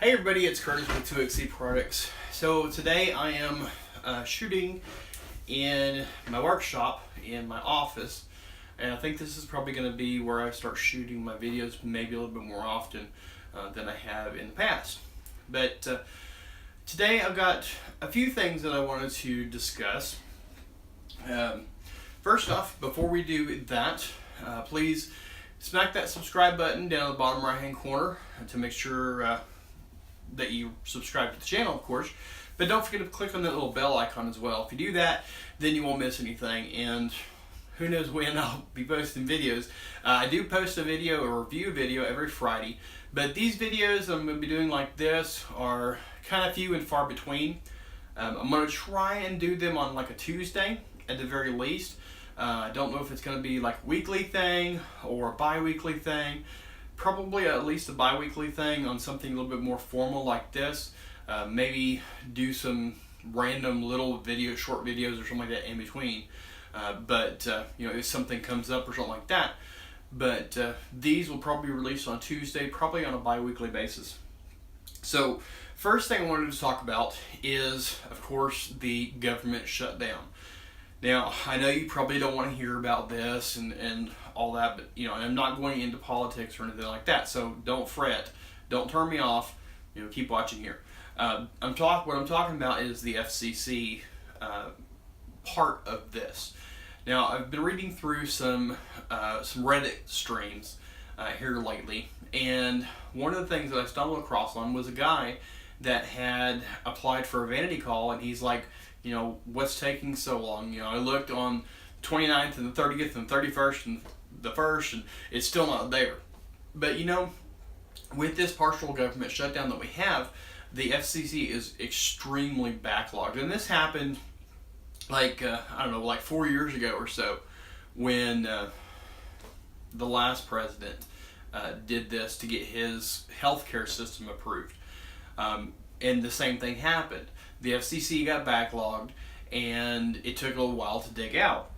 Hey everybody, it's Curtis with 2XC Products. So today I am shooting in my workshop, in my office, and I think this is probably going to be where I start shooting my videos maybe a little bit more often than I have in the past. But today I've got a few things that I wanted to discuss. First off, before we do that, please smack that subscribe button down in the bottom right hand corner to make sure that you subscribe to the channel, of course, but don't forget to click on that little bell icon as well. If you do that, then you won't miss anything, and who knows when I'll be posting videos. I do post a video, a review video, every Friday, but these videos I'm going to be doing like this are kind of few and far between. I'm going to try and do them on like a Tuesday at the very least. I don't know if it's going to be like a weekly thing or a bi-weekly thing. Probably at least a bi-weekly thing on something a little bit more formal like this. Maybe do some random little short videos or something like that in between. But if something comes up or something like that. But these will probably be released on Tuesday, probably on a bi-weekly basis. So first thing I wanted to talk about is, of course, the government shutdown. Now, I know you probably don't want to hear about this and all that, but I'm not going into politics or anything like that, so don't fret. Don't turn me off. Keep watching here. What I'm talking about is the FCC part of this. Now, I've been reading through some Reddit streams here lately, and one of the things that I stumbled across on was a guy that had applied for a vanity call, and he's like, what's taking so long? I looked on the 29th and the 30th and 31st and the 1st, and it's still not there. But with this partial government shutdown that we have, the FCC is extremely backlogged. And this happened like 4 years ago or so, when the last president did this to get his healthcare system approved. And the same thing happened. The FCC got backlogged, and it took a little while to dig out.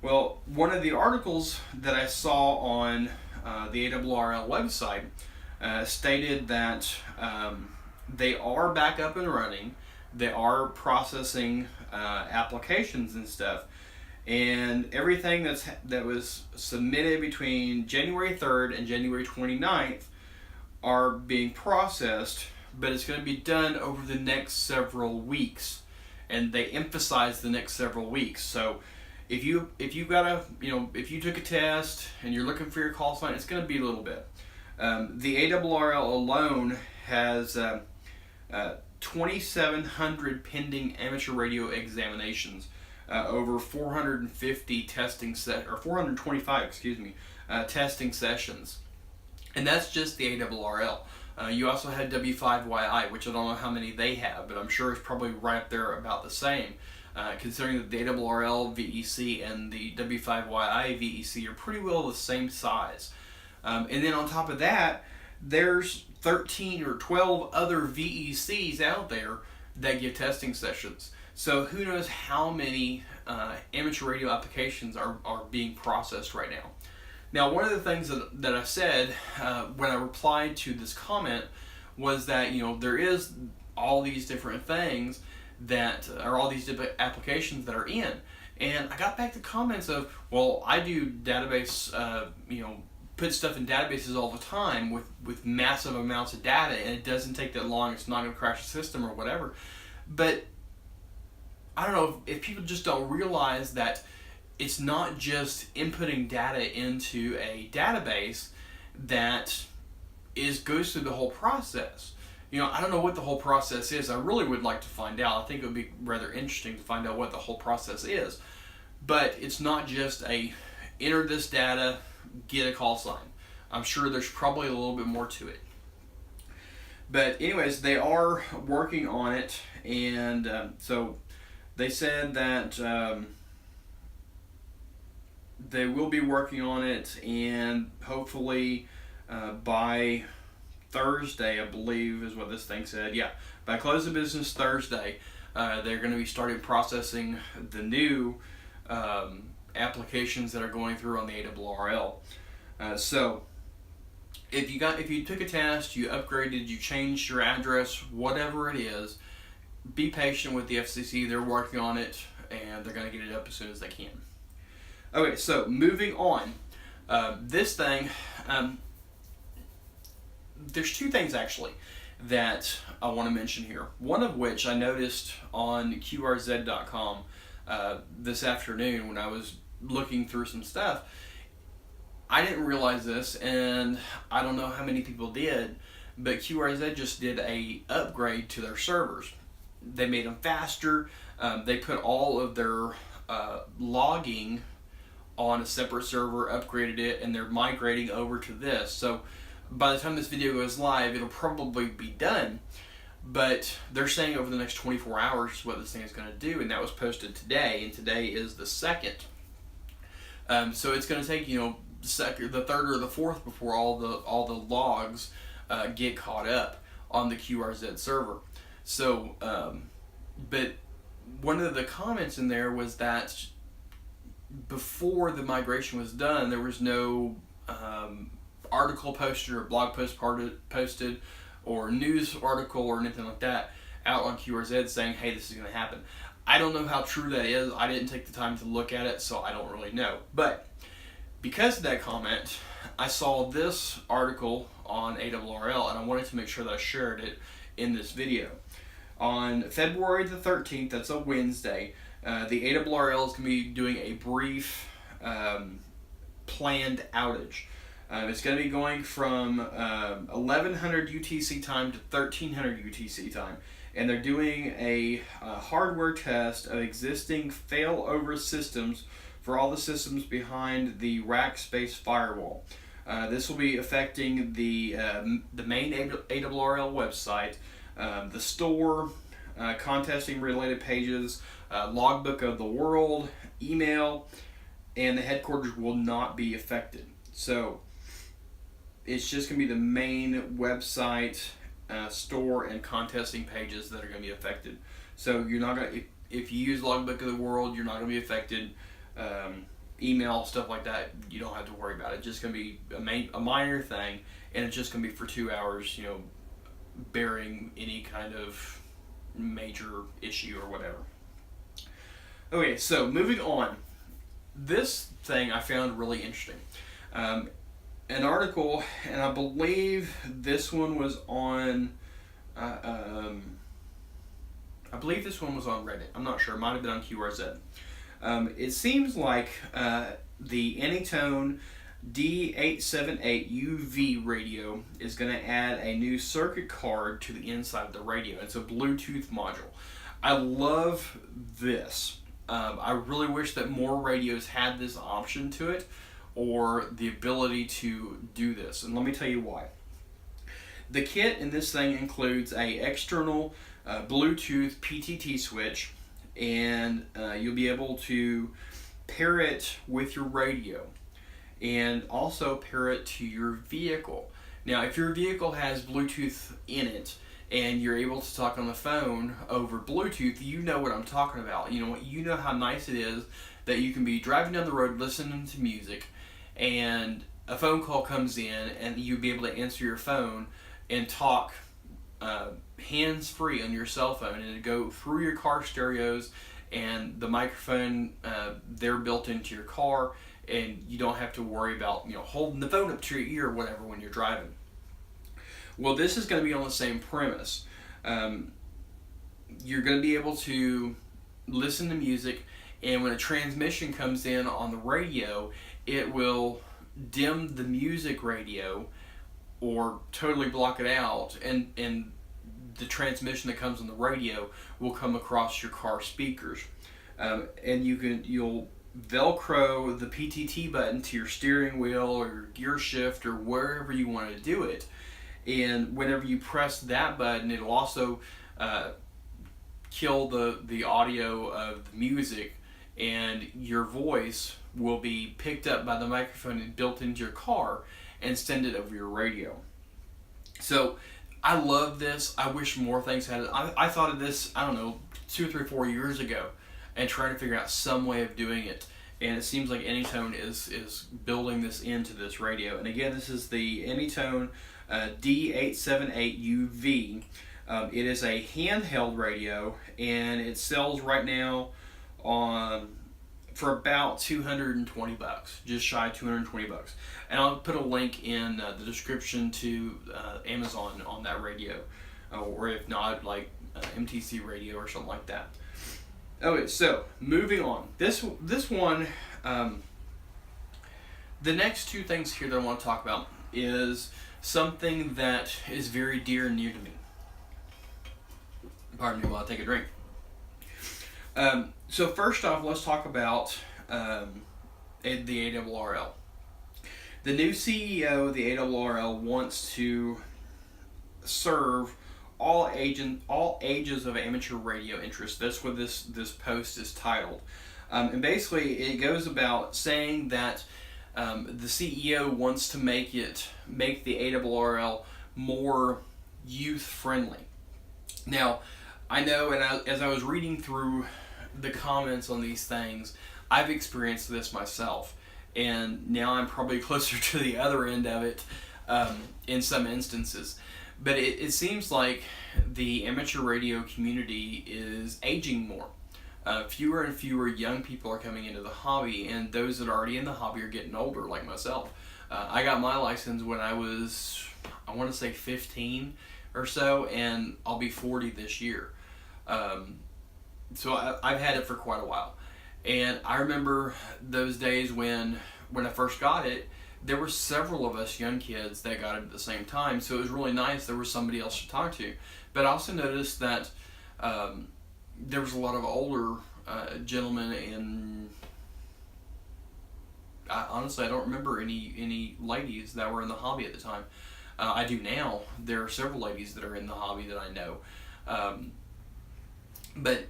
Well, one of the articles that I saw on the ARRL website stated that they are back up and running. They are processing applications and stuff, and everything that was submitted between January 3rd and January 29th are being processed. But it's going to be done over the next several weeks, and they emphasize the next several weeks. So if you took a test and you're looking for your call sign, it's going to be a little bit. The ARRL alone has 2,700 pending amateur radio examinations, over 450 425 testing sessions, and that's just the ARRL. You also had W5YI, which I don't know how many they have, but I'm sure it's probably right up there about the same, considering that the ARRL VEC and the W5YI VEC are pretty well the same size. And then on top of that, there's 13 or 12 other VECs out there that give testing sessions. So who knows how many amateur radio applications are being processed right now. Now, one of the things that I said when I replied to this comment was that there is all these different things that are all these different applications that are in, and I got back the comments of, well, I do database, put stuff in databases all the time with massive amounts of data, and it doesn't take that long. It's not going to crash the system or whatever. But I don't know if people just don't realize that it's not just inputting data into a database that goes through the whole process. I don't know what the whole process is. I really would like to find out. I think it would be rather interesting to find out what the whole process is. But it's not just enter this data, get a call sign. I'm sure there's probably a little bit more to it. But anyways, they are working on it, and so they said that they will be working on it, and hopefully by Thursday, I believe is what this thing said. Yeah, by close of business Thursday, they're going to be starting processing the new applications that are going through on the ARRL. So if you took a test, you upgraded, you changed your address, whatever it is, be patient with the FCC. They're working on it, and they're going to get it up as soon as they can. Okay, so moving on. This thing, there's two things actually that I want to mention here. One of which I noticed on QRZ.com this afternoon when I was looking through some stuff. I didn't realize this, and I don't know how many people did, but QRZ just did a upgrade to their servers. They made them faster. They put all of their logging on a separate server, upgraded it, and they're migrating over to this. So by the time this video goes live, it'll probably be done, but they're saying over the next 24 hours what this thing is going to do, and that was posted today, and today is the 2nd. So it's going to take, the 3rd or the 4th before all the logs get caught up on the QRZ server. So, but one of the comments in there was that before the migration was done, there was no article posted or blog post posted or news article or anything like that out on QRZ saying, hey, this is going to happen. I don't know how true that is. I didn't take the time to look at it, so I don't really know. But because of that comment, I saw this article on ARRL, and I wanted to make sure that I shared it in this video. On February the 13th, that's a Wednesday, the ARRL is going to be doing a brief planned outage. It's going to be going from 1100 UTC time to 1300 UTC time. And they're doing a hardware test of existing failover systems for all the systems behind the rack space firewall. This will be affecting the main ARRL website, the store, contesting related pages, logbook of the world, email, and the headquarters will not be affected. So it's just going to be the main website, store, and contesting pages that are going to be affected. So you're not going to, if you use logbook of the world, you're not going to be affected. Email, stuff like that, you don't have to worry about it. It's just going to be a minor thing, and it's just going to be for 2 hours, bearing any kind of major issue or whatever. Okay, so moving on. This thing I found really interesting. An article, and I believe this one was on Reddit. I'm not sure. It might have been on QRZ. It seems like the AnyTone D878UV radio is going to add a new circuit card to the inside of the radio. It's a Bluetooth module. I love this. I really wish that more radios had this option to it, or the ability to do this. And let me tell you why. The kit in this thing includes a external Bluetooth PTT switch, and you'll be able to pair it with your radio and also pair it to your vehicle. Now, if your vehicle has Bluetooth in it and you're able to talk on the phone over Bluetooth, you know what I'm talking about. You know how nice it is that you can be driving down the road listening to music, and a phone call comes in and you'll be able to answer your phone and talk hands-free on your cell phone, and it'll go through your car stereos and the microphone they're built into your car, and you don't have to worry about holding the phone up to your ear or whatever when you're driving. Well, this is going to be on the same premise. You're going to be able to listen to music, and when a transmission comes in on the radio, it will dim the music radio or totally block it out, and the transmission that comes on the radio will come across your car speakers. And you'll Velcro the PTT button to your steering wheel or your gear shift or wherever you want to do it. And whenever you press that button, it'll also kill the audio of the music, and your voice will be picked up by the microphone and built into your car and send it over your radio. So I love this. I wish more things had it. I thought of this, 2, 3, 4 years ago, and trying to figure out some way of doing it. and it seems like AnyTone is building this into this radio. And again, this is the AnyTone D878UV. It is a handheld radio, and it sells right now for about $220, just shy of $220. And I'll put a link in the description to Amazon on that radio, or if not, like MTC Radio or something like that. Okay, so moving on. This one, the next two things here that I want to talk about is something that is very dear and near to me. Pardon me while I take a drink. So first off, let's talk about the ARRL. The new CEO of the ARRL wants to serve all ages of amateur radio interest. That's what this post is titled. And basically it goes about saying that the CEO wants to make the ARRL more youth friendly. Now, I know, and as I was reading through the comments on these things, I've experienced this myself, and now I'm probably closer to the other end of it in some instances. But it seems like the amateur radio community is aging more. Fewer and fewer young people are coming into the hobby, and those that are already in the hobby are getting older, like myself. I got my license when I was, I want to say 15 or so, and I'll be 40 this year. So I've had it for quite a while. And I remember those days when I first got it, there were several of us young kids that got it at the same time, so it was really nice there was somebody else to talk to. But I also noticed that there was a lot of older gentlemen, and honestly I don't remember any ladies that were in the hobby at the time. I do now. There are several ladies that are in the hobby that I know. But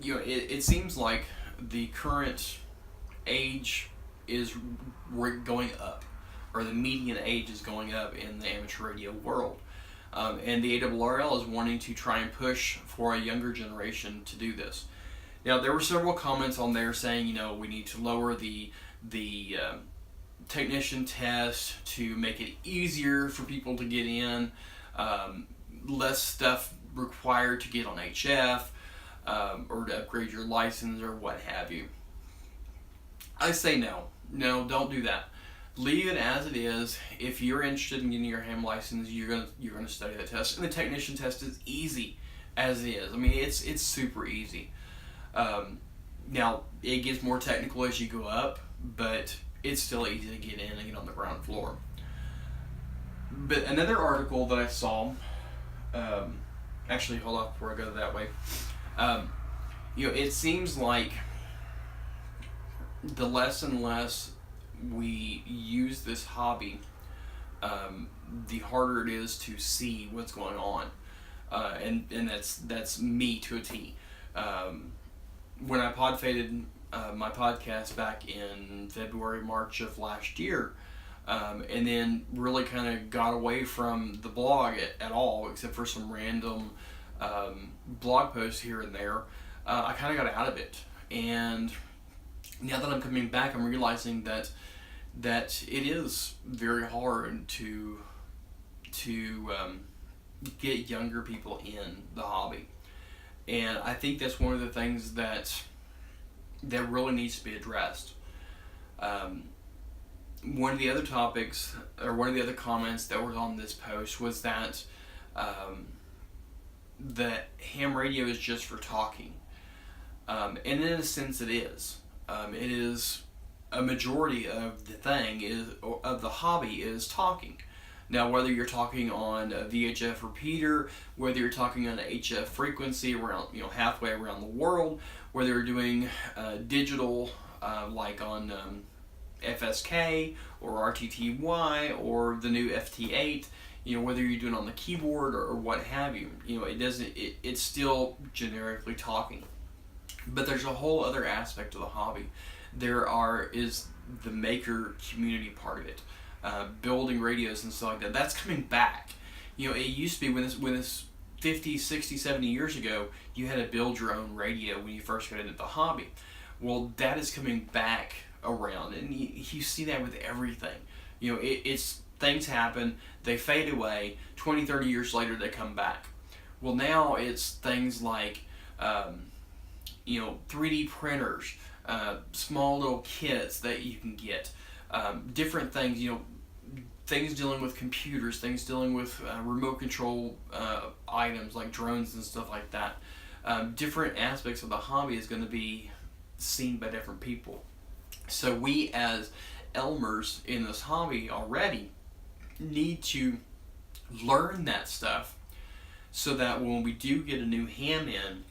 you know, it seems like the current age is going up, or the median age is going up in the amateur radio world. And the ARRL is wanting to try and push for a younger generation to do this. Now, there were several comments on there saying, you know, we need to lower the technician test to make it easier for people to get in, less stuff required to get on HF, or to upgrade your license or what have you. I say no, don't do that. Leave it as it is. If you're interested in getting your ham license, you're gonna study the test, and the technician test is easy as it is. I mean, it's super easy. Now it gets more technical as you go up, but it's still easy to get in and get on the ground floor. But another article that I saw, actually hold off before I go that way. You know, it seems like the less and less we use this hobby, the harder it is to see what's going on, and that's me to a T. When I podfaded my podcast back in February, March of last year, and then really kind of got away from the blog at all, except for some random blog posts here and there, I kind of got out of it. And now that I'm coming back, I'm realizing that it is very hard to get younger people in the hobby, and I think that's one of the things that really needs to be addressed. One of the other topics, or one of the other comments that was on this post, was that that ham radio is just for talking, and in a sense it is. It is a majority of the hobby is talking. Now, whether you're talking on a VHF repeater, whether you're talking on an HF frequency around, halfway around the world, whether you're doing digital like on FSK or RTTY or the new FT8, whether you're doing it on the keyboard or what have you, it's still generically talking. But there's a whole other aspect of the hobby. Is the maker community part of it, building radios and stuff like that. That's coming back. It used to be when this 50, 60, 70 years ago, you had to build your own radio when you first got into the hobby. Well, that is coming back around, and you see that with everything. It's things happen, they fade away, 20, 30 years later they come back. Well, now it's things like 3D printers, small little kits that you can get, different things, things dealing with computers, things dealing with remote control items like drones and stuff like that. Different aspects of the hobby is going to be seen by different people. So we as Elmers in this hobby already need to learn that stuff, so that when we do get a new ham in,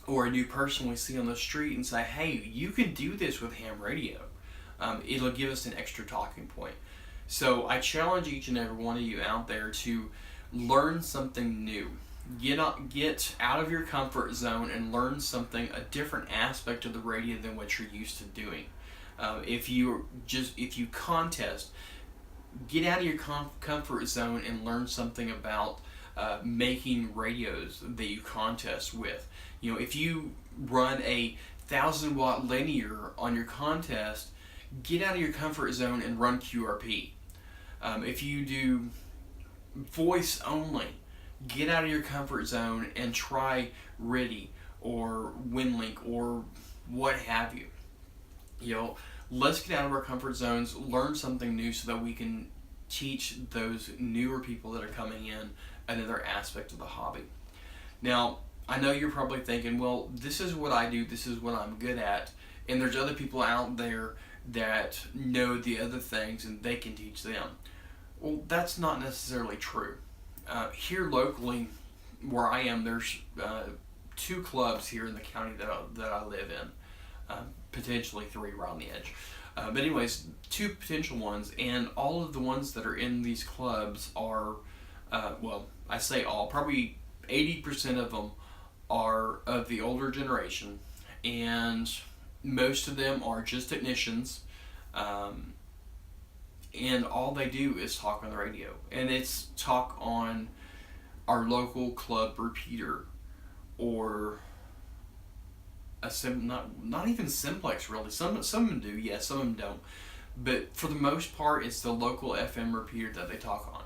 or a new person we see on the street and say, hey, you can do this with ham radio, it'll give us an extra talking point. So I challenge each and every one of you out there to learn something new. Get out of your comfort zone and learn something, a different aspect of the radio than what you're used to doing. If you contest, get out of your comfort zone and learn something about making radios that you contest with. If you run a 1,000-watt linear on your contest, get out of your comfort zone and run QRP. If you do voice only, get out of your comfort zone and try RIDI or WinLink or what have you. Let's get out of our comfort zones, learn something new so that we can teach those newer people that are coming in another aspect of the hobby. Now, I know you're probably thinking, well, this is what I do, this is what I'm good at, and there's other people out there that know the other things and they can teach them. Well, that's not necessarily true. Here locally, where I am, there's 2 clubs here in the county that I live in, potentially 3 around the edge. But anyways, 2 potential ones, and all of the ones that are in these clubs are, well, I say all, probably 80% of them are of the older generation, and most of them are just technicians, and all they do is talk on the radio, and it's talk on our local club repeater, or not even simplex really. Some of them do, yes, some of them don't, but for the most part it's the local FM repeater that they talk on.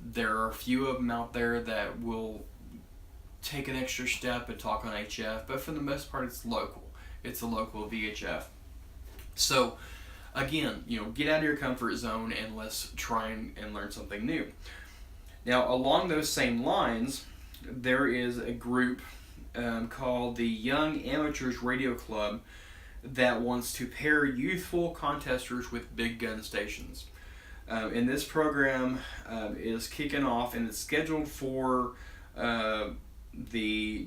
There are a few of them out there that will take an extra step and talk on HF, but for the most part it's local. It's a local VHF. So again, get out of your comfort zone and let's try and learn something new. Now, along those same lines, there is a group called the Young Amateurs Radio Club that wants to pair youthful contesters with big gun stations. And this program is kicking off, and it's scheduled for the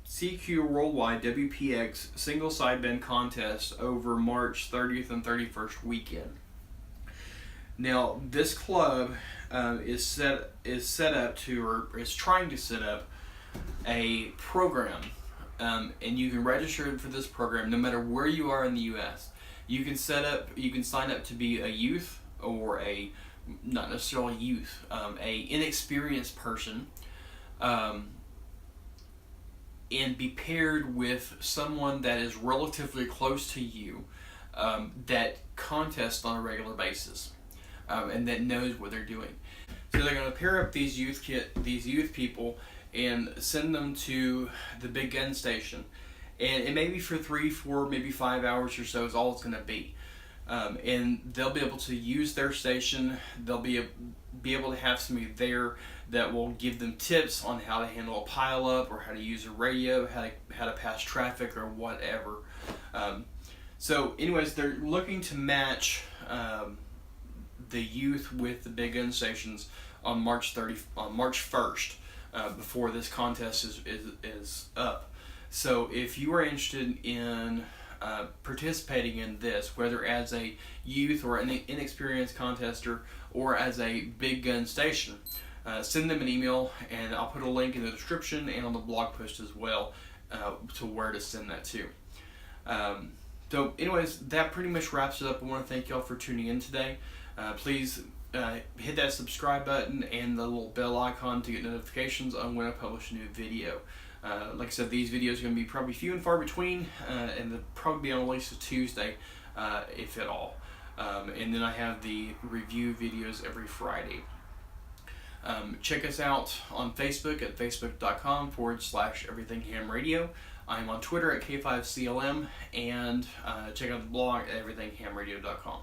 CQ Worldwide WPX Single Sideband Contest over March 30th and 31st weekend. Now, this club is trying to set up a program, and you can register for this program no matter where you are in the U.S. You can sign up to be a youth, or not necessarily youth, a inexperienced person, and be paired with someone that is relatively close to you, that contests on a regular basis, and that knows what they're doing. So they're going to pair up these youth people and send them to the big gun station, and it may be for 3, 4, maybe 5 hours or so is all it's going to be. And they'll be able to use their station. They'll be able to have somebody there that will give them tips on how to handle a pileup, or how to use a radio, how to pass traffic, or whatever. So anyways, they're looking to match the youth with the big gun stations on March 1st, before this contest is up. So if you are interested in participating in this, whether as a youth or an inexperienced contester or as a big gun station, send them an email, and I'll put a link in the description and on the blog post as well, to where to send that to. So anyways, that pretty much wraps it up. I want to thank y'all for tuning in today. Please hit that subscribe button and the little bell icon to get notifications on when I publish a new video. Like I said, these videos are going to be probably few and far between, and they'll probably be on at least a Tuesday, if at all. And then I have the review videos every Friday. Check us out on Facebook at facebook.com/Everything Hamradio. I'm on Twitter at K5CLM, and check out the blog at everythinghamradio.com.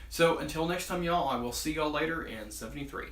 So until next time, y'all, I will see y'all later in 73.